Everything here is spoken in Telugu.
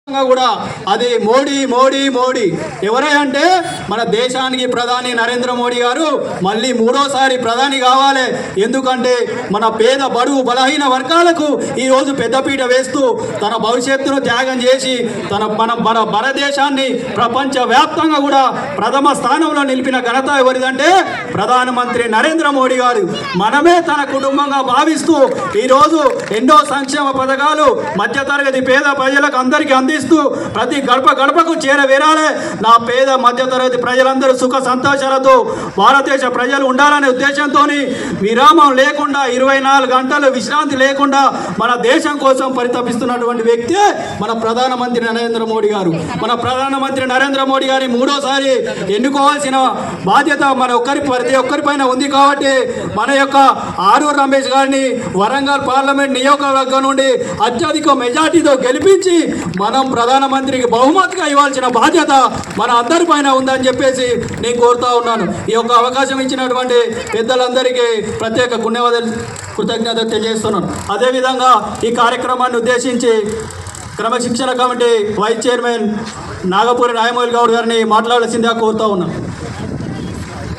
కూడా అది మోడీ మోడీ మోడీ ఎవరై అంటే మన దేశానికి ప్రధాని నరేంద్ర మోడీ గారు మళ్ళీ మూడోసారి ప్రధాని కావాలి. ఎందుకంటే మన పేద బడుగు బలహీన వర్గాలకు ఈరోజు పెద్దపీట వేస్తూ తన భవిష్యత్తును త్యాగం చేసి మన భారతదేశాన్ని ప్రపంచవ్యాప్తంగా కూడా ప్రథమ స్థానంలో నిలిపిన ఘనత ఎవరిదంటే ప్రధానమంత్రి నరేంద్ర మోడీ గారు. మనమే తన కుటుంబంగా భావిస్తూ ఈరోజు ఎన్నో సంక్షేమ పథకాలు మధ్యతరగతి పేద ప్రజలకు అందరికీ అందిస్తూ ప్రతి గడప గడపకు చేరవేరాలే. నా పేద మధ్యతరగతి ప్రజలందరూ సుఖ సంతోషాలతో భారతదేశ ప్రజలు ఉండాలనే ఉద్దేశంతో విరామం లేకుండా 24 గంటలు విశ్రాంతి లేకుండా మన దేశం కోసం పరితపిస్తున్నటువంటి వ్యక్తి మన ప్రధానమంత్రి నరేంద్ర మోడీ గారు. మన ప్రధానమంత్రి నరేంద్ర మోడీ గారి మూడోసారి ఎన్నుకోవాల్సిన బాధ్యత ప్రతి ఒక్కరిపైన ఉంది. కాబట్టి మన యొక్క ఆరూరు రమేష్ గారిని వరంగల్ పార్లమెంట్ నియోజకవర్గం నుండి అత్యధిక మెజార్టీతో గెలిపించి మనం ప్రధానమంత్రికి బహుమతిగా ఇవ్వాల్సిన బాధ్యత మన అందరిపైన ఉందని చెప్పేసి నేను కోరుతా ఉన్నాను. ఈ యొక్క అవకాశం ఇచ్చినటువంటి పెద్దలందరికీ ప్రత్యేక కృతజ్ఞతలు తెలియజేస్తున్నాను. అదేవిధంగా ఈ కార్యక్రమాన్ని ఉద్దేశించి క్రమశిక్షణ committee vice chairman Nagapuri Rayamouli Goud గారిని మాట్లాడాల్సిందిగా కోరుతా ఉన్నాను.